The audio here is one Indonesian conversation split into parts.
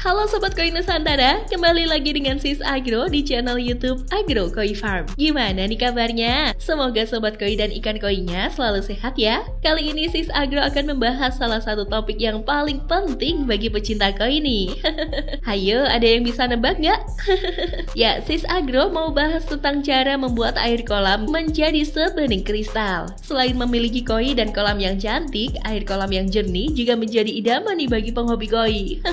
Halo Sobat Koi Nusantara, kembali lagi dengan Sis Agro di channel YouTube Agro Koi Farm. Gimana nih kabarnya? Semoga Sobat Koi dan ikan koinya selalu sehat ya. Kali ini Sis Agro akan membahas salah satu topik yang paling penting bagi pecinta koi nih. Hayo, ada yang bisa nebak nggak? Ya, Sis Agro mau bahas tentang cara membuat air kolam menjadi sebening kristal. Selain memiliki koi dan kolam yang cantik, air kolam yang jernih juga menjadi idaman nih bagi penghobi koi.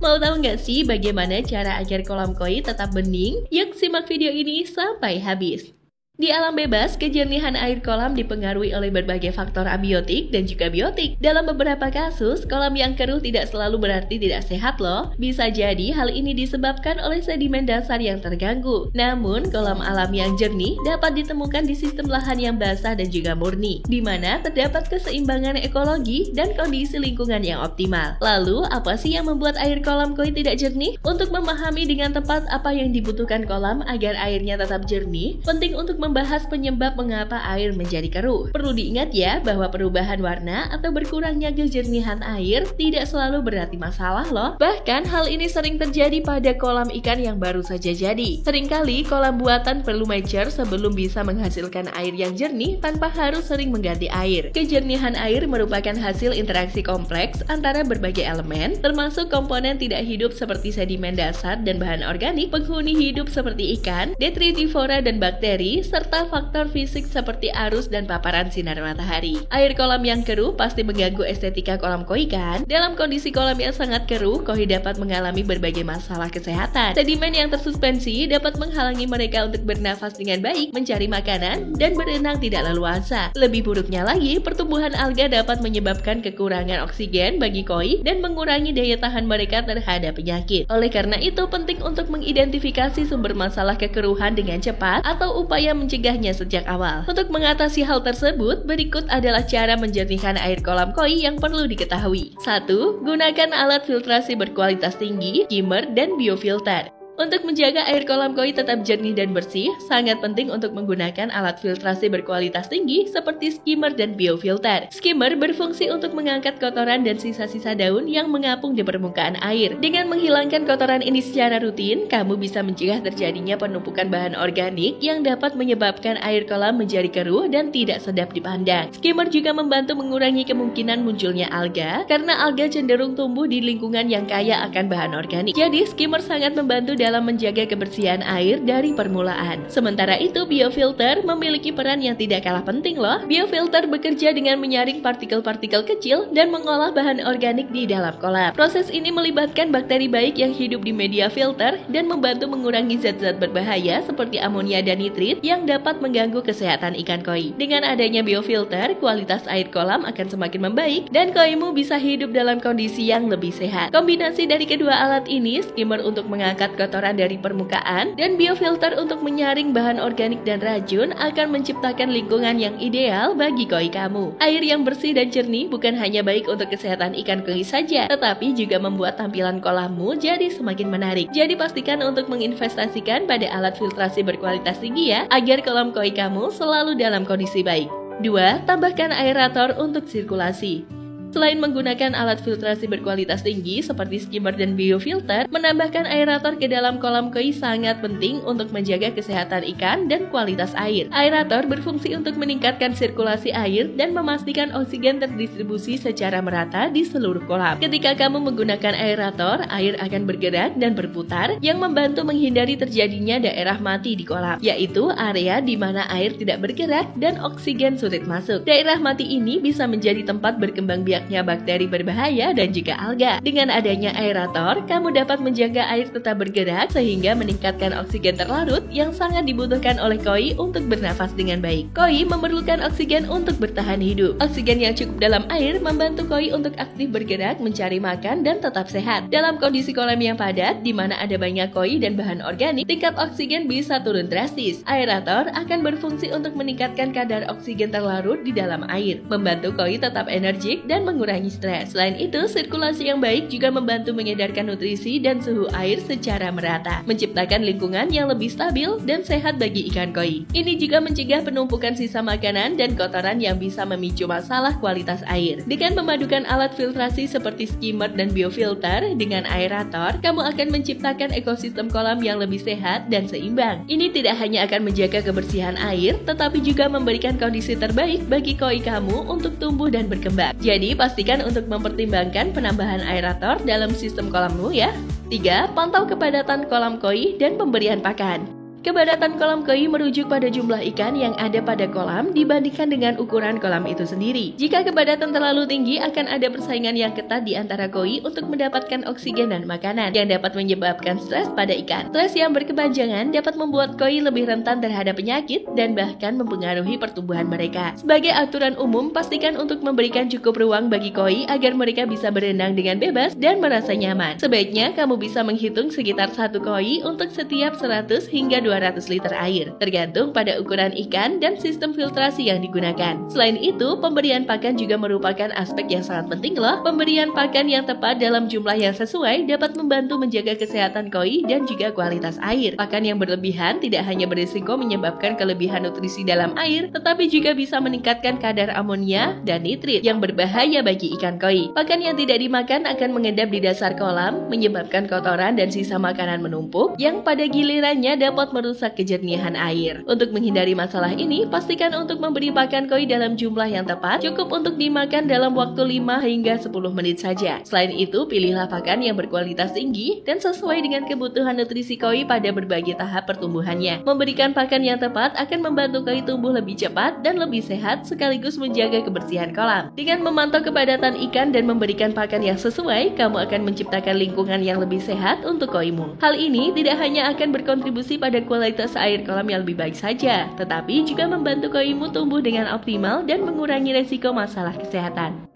Mau tahu nggak sih bagaimana cara agar kolam koi tetap bening? Yuk simak video ini sampai habis. Di alam bebas, kejernihan air kolam dipengaruhi oleh berbagai faktor abiotik dan juga biotik. Dalam beberapa kasus, kolam yang keruh tidak selalu berarti tidak sehat loh. Bisa jadi hal ini disebabkan oleh sedimen dasar yang terganggu. Namun, kolam alam yang jernih dapat ditemukan di sistem lahan yang basah dan juga murni, di mana terdapat keseimbangan ekologi dan kondisi lingkungan yang optimal. Lalu, apa sih yang membuat air kolam koi tidak jernih? Untuk memahami dengan tepat apa yang dibutuhkan kolam agar airnya tetap jernih, penting untuk membahas penyebab mengapa air menjadi keruh. Perlu diingat ya bahwa perubahan warna atau berkurangnya kejernihan air tidak selalu berarti masalah loh. Bahkan hal ini sering terjadi pada kolam ikan yang baru saja jadi. Seringkali kolam buatan perlu mature sebelum bisa menghasilkan air yang jernih tanpa harus sering mengganti air. Kejernihan air merupakan hasil interaksi kompleks antara berbagai elemen, termasuk komponen tidak hidup seperti sedimen dasar dan bahan organik, penghuni hidup seperti ikan, detritivora dan bakteri, serta faktor fisik seperti arus dan paparan sinar matahari. Air kolam yang keruh pasti mengganggu estetika kolam koi kan? Dalam kondisi kolam yang sangat keruh, koi dapat mengalami berbagai masalah kesehatan. Sedimen yang tersuspensi dapat menghalangi mereka untuk bernafas dengan baik, mencari makanan, dan berenang tidak leluasa. Lebih buruknya lagi, pertumbuhan alga dapat menyebabkan kekurangan oksigen bagi koi dan mengurangi daya tahan mereka terhadap penyakit. Oleh karena itu, penting untuk mengidentifikasi sumber masalah kekeruhan dengan cepat atau upaya mencegahnya sejak awal. Untuk mengatasi hal tersebut, berikut adalah cara menjernihkan air kolam koi yang perlu diketahui. 1. Gunakan alat filtrasi berkualitas tinggi, skimmer, dan biofilter. Untuk menjaga air kolam koi tetap jernih dan bersih, sangat penting untuk menggunakan alat filtrasi berkualitas tinggi seperti skimmer dan biofilter. Skimmer berfungsi untuk mengangkat kotoran dan sisa-sisa daun yang mengapung di permukaan air. Dengan menghilangkan kotoran ini secara rutin, kamu bisa mencegah terjadinya penumpukan bahan organik yang dapat menyebabkan air kolam menjadi keruh dan tidak sedap dipandang. Skimmer juga membantu mengurangi kemungkinan munculnya alga, karena alga cenderung tumbuh di lingkungan yang kaya akan bahan organik. Jadi, skimmer sangat membantu dalam menjaga kebersihan air dari permulaan. Sementara itu, biofilter memiliki peran yang tidak kalah penting loh. Biofilter bekerja dengan menyaring partikel-partikel kecil dan mengolah bahan organik di dalam kolam. Proses ini melibatkan bakteri baik yang hidup di media filter dan membantu mengurangi zat-zat berbahaya seperti amonia dan nitrit yang dapat mengganggu kesehatan ikan koi. Dengan adanya biofilter, kualitas air kolam akan semakin membaik dan koimu bisa hidup dalam kondisi yang lebih sehat. Kombinasi dari kedua alat ini, skimmer untuk mengangkat kotoran dari permukaan dan biofilter untuk menyaring bahan organik dan racun, akan menciptakan lingkungan yang ideal bagi koi kamu. Air yang bersih dan jernih bukan hanya baik untuk kesehatan ikan koi saja, tetapi juga membuat tampilan kolammu jadi semakin menarik. Jadi pastikan untuk menginvestasikan pada alat filtrasi berkualitas tinggi ya, agar kolam koi kamu selalu dalam kondisi baik. 2. Tambahkan aerator untuk sirkulasi. Selain menggunakan alat filtrasi berkualitas tinggi seperti skimmer dan biofilter, menambahkan aerator ke dalam kolam koi sangat penting untuk menjaga kesehatan ikan dan kualitas air. Aerator berfungsi untuk meningkatkan sirkulasi air dan memastikan oksigen terdistribusi secara merata di seluruh kolam. Ketika kamu menggunakan aerator, air akan bergerak dan berputar yang membantu menghindari terjadinya daerah mati di kolam, yaitu area di mana air tidak bergerak dan oksigen sulit masuk. Daerah mati ini bisa menjadi tempat berkembang biak bakteri berbahaya dan juga alga. Dengan adanya aerator, kamu dapat menjaga air tetap bergerak sehingga meningkatkan oksigen terlarut yang sangat dibutuhkan oleh koi untuk bernafas dengan baik. Koi memerlukan oksigen untuk bertahan hidup. Oksigen yang cukup dalam air membantu koi untuk aktif bergerak, mencari makan, dan tetap sehat. Dalam kondisi kolam yang padat, di mana ada banyak koi dan bahan organik, tingkat oksigen bisa turun drastis. Aerator akan berfungsi untuk meningkatkan kadar oksigen terlarut di dalam air, membantu koi tetap energik dan mengurangi stres. Selain itu, sirkulasi yang baik juga membantu mengedarkan nutrisi dan suhu air secara merata, menciptakan lingkungan yang lebih stabil dan sehat bagi ikan koi. Ini juga mencegah penumpukan sisa makanan dan kotoran yang bisa memicu masalah kualitas air. Dengan memadukan alat filtrasi seperti skimmer dan biofilter dengan aerator, kamu akan menciptakan ekosistem kolam yang lebih sehat dan seimbang. Ini tidak hanya akan menjaga kebersihan air, tetapi juga memberikan kondisi terbaik bagi koi kamu untuk tumbuh dan berkembang. Jadi, pastikan untuk mempertimbangkan penambahan aerator dalam sistem kolammu ya. 3. Pantau kepadatan kolam koi dan pemberian pakan. Kepadatan kolam koi merujuk pada jumlah ikan yang ada pada kolam dibandingkan dengan ukuran kolam itu sendiri. Jika kepadatan terlalu tinggi, akan ada persaingan yang ketat di antara koi untuk mendapatkan oksigen dan makanan yang dapat menyebabkan stres pada ikan. Stres yang berkepanjangan dapat membuat koi lebih rentan terhadap penyakit dan bahkan mempengaruhi pertumbuhan mereka. Sebagai aturan umum, pastikan untuk memberikan cukup ruang bagi koi agar mereka bisa berenang dengan bebas dan merasa nyaman. Sebaiknya kamu bisa menghitung sekitar 1 koi untuk setiap 100 hingga 200 liter air, tergantung pada ukuran ikan dan sistem filtrasi yang digunakan. Selain itu, pemberian pakan juga merupakan aspek yang sangat penting loh. Pemberian pakan yang tepat dalam jumlah yang sesuai dapat membantu menjaga kesehatan koi dan juga kualitas air. Pakan yang berlebihan tidak hanya berisiko menyebabkan kelebihan nutrisi dalam air, tetapi juga bisa meningkatkan kadar amonia dan nitrit yang berbahaya bagi ikan koi. Pakan yang tidak dimakan akan mengendap di dasar kolam, menyebabkan kotoran dan sisa makanan menumpuk, yang pada gilirannya dapat merusak kejernihan air. Untuk menghindari masalah ini, pastikan untuk memberi pakan koi dalam jumlah yang tepat, cukup untuk dimakan dalam waktu 5 hingga 10 menit saja. Selain itu, pilihlah pakan yang berkualitas tinggi dan sesuai dengan kebutuhan nutrisi koi pada berbagai tahap pertumbuhannya. Memberikan pakan yang tepat akan membantu koi tumbuh lebih cepat dan lebih sehat sekaligus menjaga kebersihan kolam. Dengan memantau kepadatan ikan dan memberikan pakan yang sesuai, kamu akan menciptakan lingkungan yang lebih sehat untuk koimu. Hal ini tidak hanya akan berkontribusi pada kualitas air kolam yang lebih baik saja, tetapi juga membantu koimu tumbuh dengan optimal dan mengurangi resiko masalah kesehatan.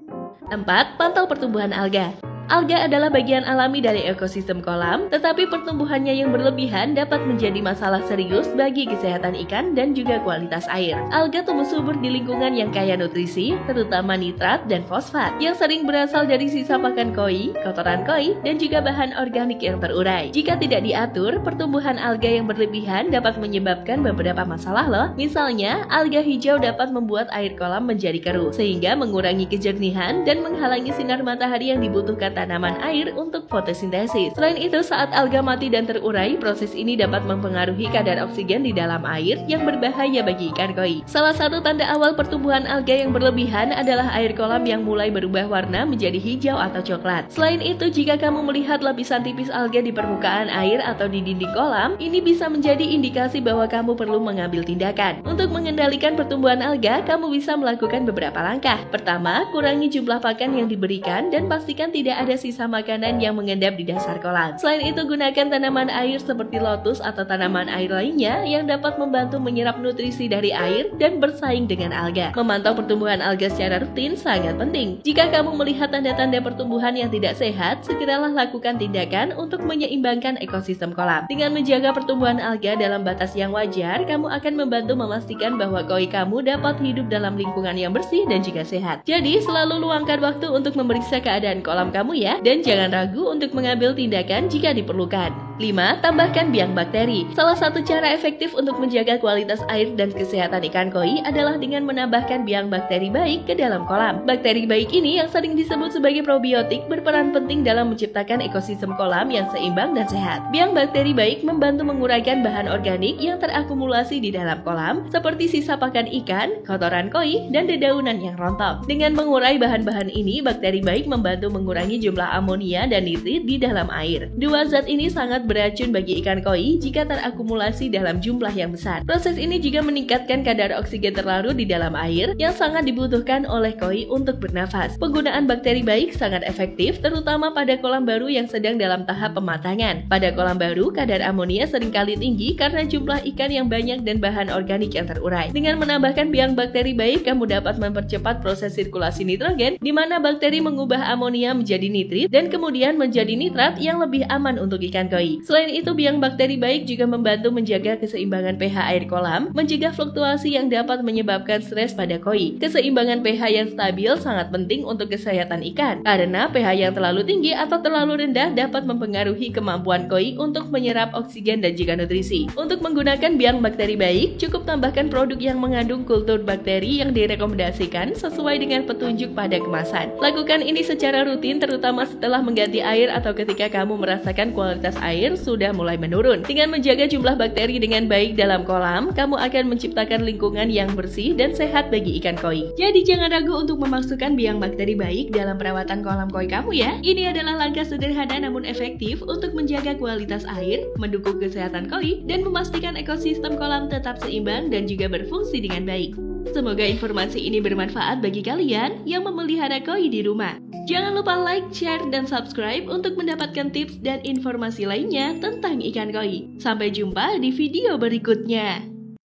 4. Pantau pertumbuhan alga. Alga adalah bagian alami dari ekosistem kolam, tetapi pertumbuhannya yang berlebihan dapat menjadi masalah serius bagi kesehatan ikan dan juga kualitas air. Alga tumbuh subur di lingkungan yang kaya nutrisi, terutama nitrat dan fosfat, yang sering berasal dari sisa pakan koi, kotoran koi, dan juga bahan organik yang terurai. Jika tidak diatur, pertumbuhan alga yang berlebihan dapat menyebabkan beberapa masalah loh. Misalnya, alga hijau dapat membuat air kolam menjadi keruh, sehingga mengurangi kejernihan dan menghalangi sinar matahari yang dibutuhkan tanaman air untuk fotosintesis. Selain itu, saat alga mati dan terurai, proses ini dapat mempengaruhi kadar oksigen di dalam air yang berbahaya bagi ikan koi. Salah satu tanda awal pertumbuhan alga yang berlebihan adalah air kolam yang mulai berubah warna menjadi hijau atau coklat. Selain itu, jika kamu melihat lapisan tipis alga di permukaan air atau di dinding kolam, ini bisa menjadi indikasi bahwa kamu perlu mengambil tindakan. Untuk mengendalikan pertumbuhan alga, kamu bisa melakukan beberapa langkah. Pertama, kurangi jumlah pakan yang diberikan dan pastikan tidak ada sisa makanan yang mengendap di dasar kolam. Selain itu, gunakan tanaman air seperti lotus atau tanaman air lainnya yang dapat membantu menyerap nutrisi dari air dan bersaing dengan alga. Memantau pertumbuhan alga secara rutin sangat penting. Jika kamu melihat tanda-tanda pertumbuhan yang tidak sehat, segeralah lakukan tindakan untuk menyeimbangkan ekosistem kolam. Dengan menjaga pertumbuhan alga dalam batas yang wajar, kamu akan membantu memastikan bahwa koi kamu dapat hidup dalam lingkungan yang bersih dan juga sehat. Jadi, selalu luangkan waktu untuk memeriksa keadaan kolam kamu ya, dan jangan ragu untuk mengambil tindakan jika diperlukan. 5. Tambahkan biang bakteri. Salah satu cara efektif untuk menjaga kualitas air dan kesehatan ikan koi adalah dengan menambahkan biang bakteri baik ke dalam kolam. Bakteri baik ini yang sering disebut sebagai probiotik berperan penting dalam menciptakan ekosistem kolam yang seimbang dan sehat. Biang bakteri baik membantu menguraikan bahan organik yang terakumulasi di dalam kolam, seperti sisa pakan ikan, kotoran koi, dan dedaunan yang rontok. Dengan mengurai bahan-bahan ini, bakteri baik membantu mengurangi jumlah amonia dan nitrit di dalam air. Dua zat ini sangat beracun bagi ikan koi jika terakumulasi dalam jumlah yang besar. Proses ini juga meningkatkan kadar oksigen terlarut di dalam air yang sangat dibutuhkan oleh koi untuk bernafas. Penggunaan bakteri baik sangat efektif, terutama pada kolam baru yang sedang dalam tahap pematangan. Pada kolam baru, kadar amonia seringkali tinggi karena jumlah ikan yang banyak dan bahan organik yang terurai. Dengan menambahkan biang bakteri baik, kamu dapat mempercepat proses sirkulasi nitrogen, di mana bakteri mengubah amonia menjadi menjadi nitrit dan kemudian menjadi nitrat yang lebih aman untuk ikan koi. Selain itu, biang bakteri baik juga membantu menjaga keseimbangan pH air kolam, mencegah fluktuasi yang dapat menyebabkan stres pada koi. Keseimbangan pH yang stabil sangat penting untuk kesehatan ikan, karena pH yang terlalu tinggi atau terlalu rendah dapat mempengaruhi kemampuan koi untuk menyerap oksigen dan juga nutrisi. Untuk menggunakan biang bakteri baik, cukup tambahkan produk yang mengandung kultur bakteri yang direkomendasikan sesuai dengan petunjuk pada kemasan. Lakukan ini secara rutin, terutama setelah mengganti air atau ketika kamu merasakan kualitas air sudah mulai menurun. Dengan menjaga jumlah bakteri dengan baik dalam kolam, kamu akan menciptakan lingkungan yang bersih dan sehat bagi ikan koi. Jadi jangan ragu untuk memasukkan biang bakteri baik dalam perawatan kolam koi kamu ya. Ini adalah langkah sederhana namun efektif untuk menjaga kualitas air, mendukung kesehatan koi, dan memastikan ekosistem kolam tetap seimbang dan juga berfungsi dengan baik. Semoga informasi ini bermanfaat bagi kalian yang memelihara koi di rumah. Jangan lupa like, share, dan subscribe untuk mendapatkan tips dan informasi lainnya tentang ikan koi. Sampai jumpa di video berikutnya.